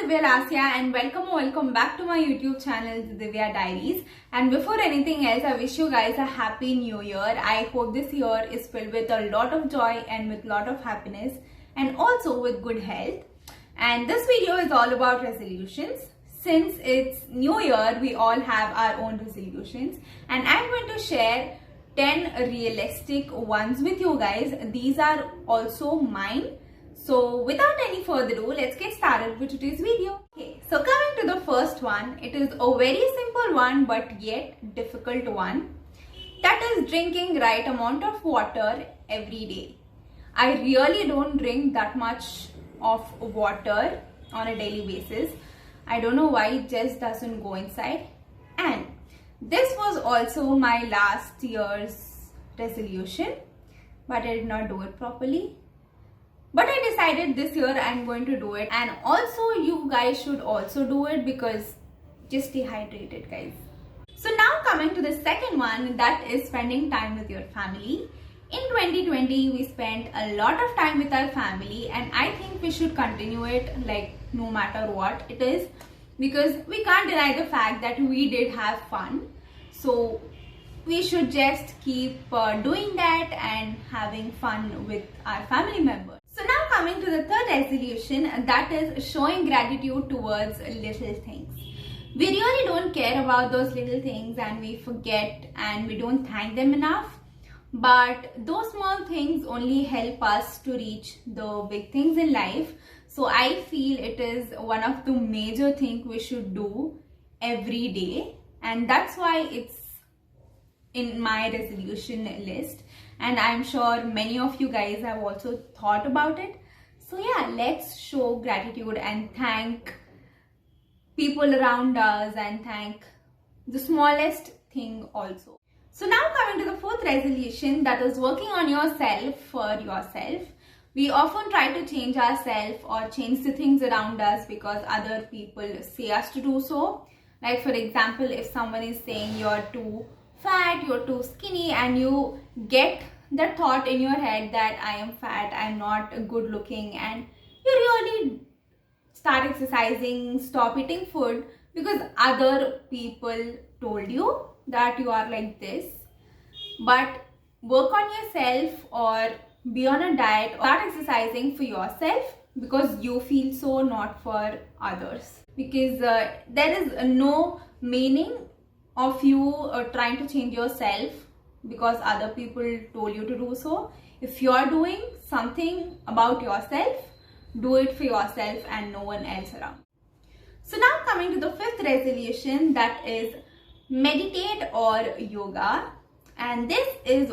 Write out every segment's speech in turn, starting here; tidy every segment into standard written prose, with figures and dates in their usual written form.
Divya Lasya and welcome back to my YouTube channel, The Divya Diaries. And before anything else, I wish you guys a happy new year. I hope this year is filled with a lot of joy and with a lot of happiness and also with good health. And this video is all about resolutions. Since it's new year, we all have our own resolutions and I'm going to share 10 realistic ones with you guys. These are also mine. So without any further ado, let's get started with today's video. Okay, so coming to the first one, it is a very simple one but yet difficult one. That is drinking right amount of water every day. I really don't drink that much of water on a daily basis. I don't know why it just doesn't go inside. And this was also my last year's resolution, but I did not do it properly. But I decided this year I'm going to do it, and also you guys should also do it because just stay hydrated, guys. So now coming to the second one, that is spending time with your family. In 2020 we spent a lot of time with our family and I think we should continue it like no matter what it is, because we can't deny the fact that we did have fun. So we should just keep doing that and having fun with our family members. So now coming to the third resolution, that is showing gratitude towards little things. We really don't care about those little things and we forget and we don't thank them enough. But those small things only help us to reach the big things in life. So I feel it is one of the major things we should do every day. And that's why it's in my resolution list. And I'm sure many of you guys have also thought about it. So yeah, let's show gratitude and thank people around us and thank the smallest thing also. So now coming to the fourth resolution, that is working on yourself for yourself. We often try to change ourselves or change the things around us because other people say us to do so. Like for example, if someone is saying you're too fat, you're too skinny, and you get that thought in your head that I am fat, I'm not good looking, and you really start exercising, stop eating food because other people told you that you are like this. But work on yourself or be on a diet or start exercising for yourself because you feel so, not for others. Because there is no meaning of you trying to change yourself because other people told you to do so. If you are doing something about yourself, do it for yourself and no one else around. So now coming to the fifth resolution, that is meditate or yoga. And this is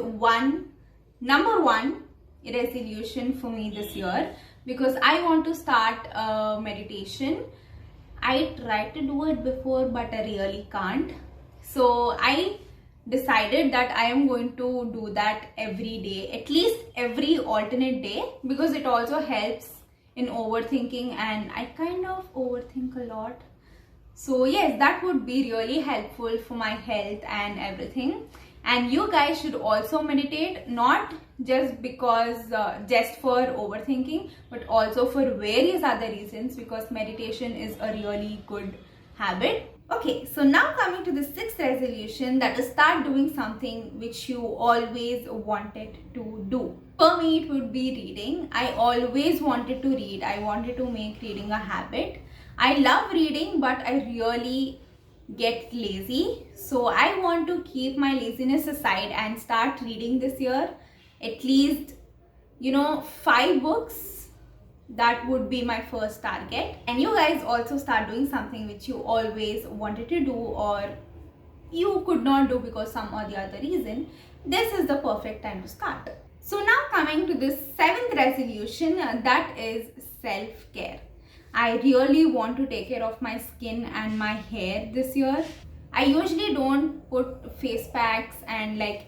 number one resolution for me this year because I want to start meditation. I tried to do it before but I really can't. So I decided that I am going to do that every day, at least every alternate day, because it also helps in overthinking and I kind of overthink a lot. So yes, that would be really helpful for my health and everything. And you guys should also meditate, not just because just for overthinking, but also for various other reasons, because meditation is a really good habit. Okay, so now coming to the sixth resolution, that is start doing something which you always wanted to do. For me, it would be reading. I always wanted to read. I wanted to make reading a habit. I love reading, but I really get lazy. So I want to keep my laziness aside and start reading this year. At least, 5 books. That would be my first target. And you guys also start doing something which you always wanted to do or you could not do because some or the other reason. This is the perfect time to start. So now coming to the seventh resolution, that is self-care. I really want to take care of my skin and my hair this year. I usually don't put face packs and like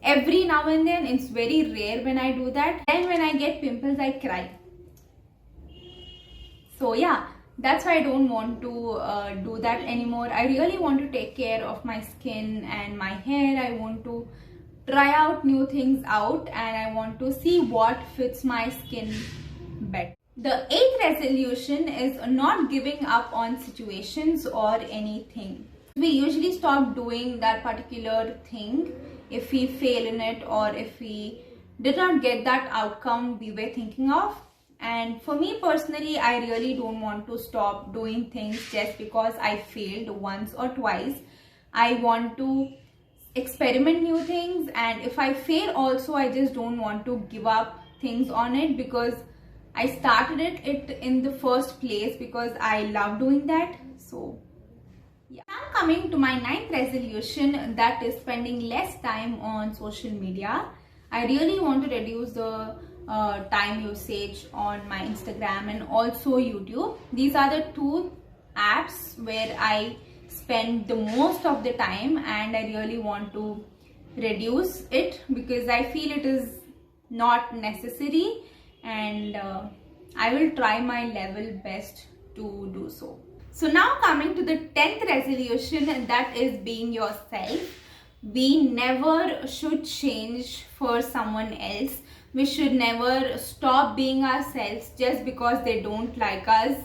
every now and then. It's very rare when I do that. Then when I get pimples, I cry. So yeah, that's why I don't want to do that anymore. I really want to take care of my skin and my hair. I want to try out new things out and I want to see what fits my skin better. The eighth resolution is not giving up on situations or anything. We usually stop doing that particular thing if we fail in it, or if we did not get that outcome we were thinking of. And for me personally, I really don't want to stop doing things just because I failed once or twice. I want to experiment new things, and if I fail also, I just don't want to give up things on it, because I started it in the first place because I love doing that. So yeah. Now coming to my ninth resolution, that is spending less time on social media. I really want to reduce the time usage on my Instagram and also YouTube. These are the two apps where I spend the most of the time, and I really want to reduce it because I feel it is not necessary, and I will try my level best to do so. So now coming to the 10th resolution, that is being yourself. We never should change for someone else. We should never stop being ourselves just because they don't like us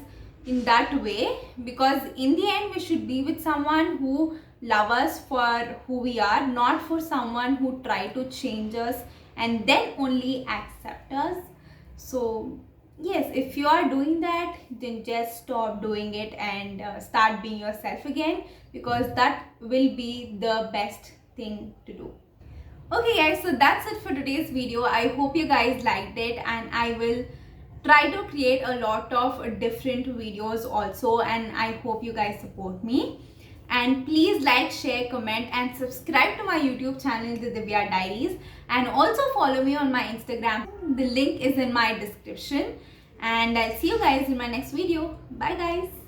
in that way, because in the end we should be with someone who love us for who we are, not for someone who try to change us and then only accept us. So yes, if you are doing that, then just stop doing it and start being yourself again, because that will be the best thing to do. Okay guys, so that's it for today's video. I hope you guys liked it, and I will try to create a lot of different videos also, and I hope you guys support me. And please like, share, comment and subscribe to my YouTube channel, The Divya Diaries, and also follow me on my Instagram. The link is in my description, and I'll see you guys in my next video. Bye guys.